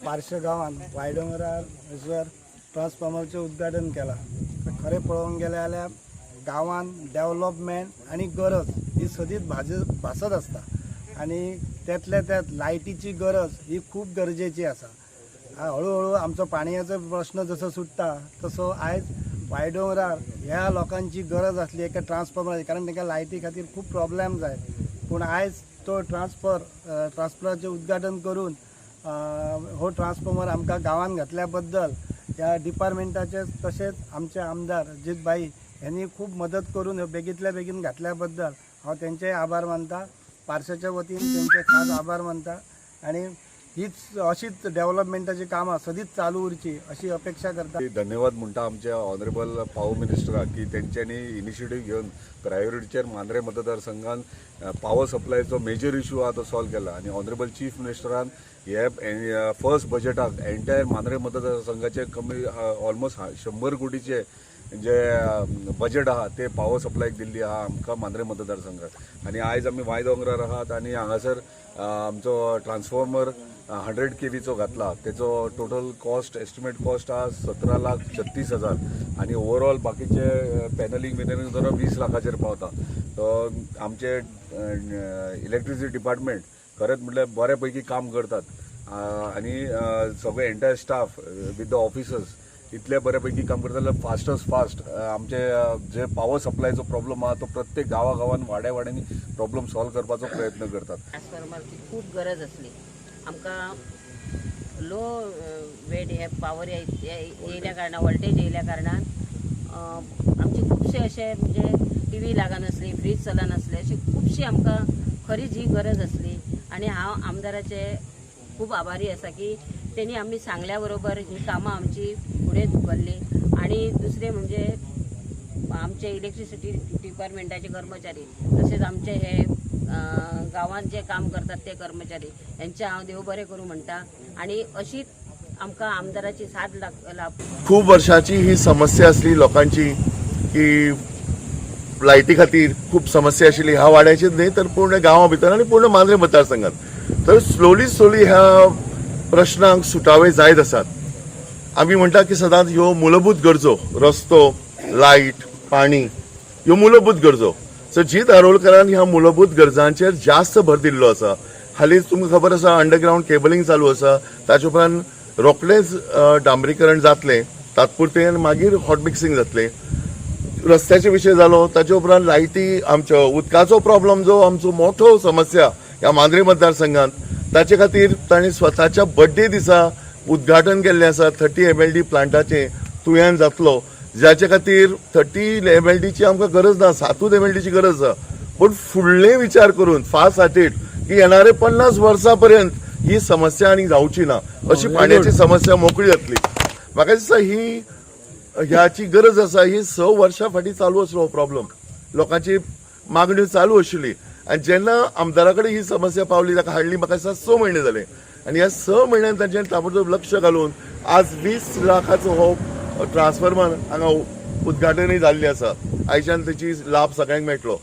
पारशे गांवान वायडोंगरार ट्रान्सफॉर्मरचें उद्घाटन केलां. खरें पळोवंक गेले जाल्यार गांवान डेव्हलपमेंट आनी गरज ही सदींच भासत आसता आनी त्यातल्या त्यात लायटीची गरज ही खूब गरजेची आसा. हळूहळू आमचो पाणयाचो प्रश्न जसो सुट्टा तसो आयज वायडोंगरार ह्या लोकांची गरज आसली एका ट्रान्सफॉर्मराची, कारण तांकां लायटी खातीर खूब प्रॉब्लेम जाय. पूण आयज तो ट्रान्सफॉर्मराचें उद्घाटन करून हो ट्रान्सफॉर्मर आमकां गांवांत घातल्या बद्दल ह्या डिपार्टमेंटाचे तशेंच आमचे आमदार अजित भाई यांनी खूब मदत करून बेगींतल्या बेगीन घातल्या बद्दल हांव तेंचेय आभार मानता. पारशाच्या वतीन तेंचे खास आभार मानता आनी हीच अशीच डेव्हलपमेंटाची कामां सदींच चालू उरची अशी अपेक्षा करता. धन्यवाद म्हणटा आमच्या ऑनरेबल पावर मिनिस्टराक की तेंच्यांनी इनिशिएटीव घेवन प्रायोरिटीचेर मांद्रे मतदारसंघान पावर सप्लायचो मेजर इशू आहा तो सॉल्व केला आनी ऑनरेबल चीफ मिनिस्टरान हे फर्स्ट बजेटाक एंटायर मांद्रे मतदारसंघाचे कमी ऑलमोस्ट 100 कोटीचे जे बजेट आहा ते पावर सप्लायक दिल्ली आहा आमकां मांद्रे मतदारसंघाक. आनी आयज आमी वायदोंगरार आहात आनी हांगासर आमचो ट्रान्सफॉर्मर 100 kVचो घातला. तेचो टोटल कॉस्ट एस्टिमेट कॉस्ट आहा 17,36,000 आनी ओवरऑल बाकीचे पॅनलिंग धरून 20 लाखाचेर पावता. तो आमचे इलेक्ट्रिसिटी डिपार्टमेंट खरेंच म्हटल्यार बऱ्या पैकी काम करतात आनी सगळे entire staff with the officers इतले बऱ्यापैकी काम करता. जाल्यार फास्ट आमचे जे पावर सप्लायचो प्रॉब्लेम आहा तो प्रत्येक गांवागांवान वाड्यांनी प्रॉब्लेम सॉल्व करपाचो प्रयत्न करतात. ट्रान्सफॉर्मरची खूप गरज असली आमकां लो वेट हे पावर येयल्या कारणान वोल्टेज येयल्या कारणान आमचे खुबशे अशे म्हणजे टीव्ही लागनासली, फ्रीज चलनासले, अशी खुबशी आमकां खरीच ही गरज असली आनी हांव आमदाराचे खूब आभारी आसा की त्यांनी आम्ही सांगल्या बरोबर ही कामां आमची फुडें धुकल्ली. आणि दुसरे म्हणजे आमचे इलेक्ट्रिसिटी डिपार्टमेंटाचे कर्मचारी तसेच आमचे हे गांवांत जे काम करतात ते कर्मचारी यांचे हांव देव बरें करूं म्हणटा. आणि अशीच आमकां आमदाराची साथ लाभ. खूप वर्षाची ही समस्या असली लोकांची की लायटी खातीर खूप समस्या आशिल्ली ह्या वाड्याचीच न्ही तर पूर्ण गांवा भितर आनी पूर्ण मांद्रे मतदारसंघात. तर स्लोली ह्या प्रश्नांक सुटावे जायत आसात. आमी म्हणटा की सदांच ह्यो मूलभूत गरजो रस्तो, लायट, पाणी ह्यो मूलभूत गरजो. सो जीत आरोलकरान ह्या मूलभूत गरजांचेर जास्त भर दिल्लो आसा. हालींच तुमकां खबर आसा अंडरग्राउंड केबलिंग चालू आसा. ताचे उपरांत रोखडेंच डांबरीकरण जातलें तात्पुरतें आनी मागीर हॉट मिक्सिंग जातलें. रस्त्याचे विशय जालो ताचे उपरांत लायटी आमचो उदकाचो प्रॉब्लेम जो आमचो मोठो समस्या ह्या मांद्रे मतदारसंघात ताचे खातीर तांणी स्वताच्या बर्थडे दिसा उद्घाटन केल्लें आसा 30 MLD प्लांटाचें तुयेन जातलो, जाचे खातीर 30 MLDची आमकां गरज ना, 7 MLDची गरज आसा. पूण फुडले विचार करून फास्ट हार्टेड की येणारे 50 वर्सां पर्यंत ही समस्या आनी जावची ना, अशी पाण्याची समस्या मोकळी जातली. म्हाका दिसता ही ह्याची गरज आसा. ही 6 वर्सां फाटीं चालू आसलो हो प्रॉब्लेम, लोकांची मागण्यो चालू आशिल्ली आनी जेन्ना आमदारा कडेन ही समस्या पावली ताका हाडली म्हाका दिसता 6 म्हयने जाले आनी ह्या 6 म्हयन्यांत तांच्यानी ताबडतोब लक्ष घालून आज 20 लाखाचो हो ट्रान्सफॉर्मर हांगा उद्घाटनूय जाल्लें आसा. आयच्यान तेची लाभ सगळ्यांक मेळटलो.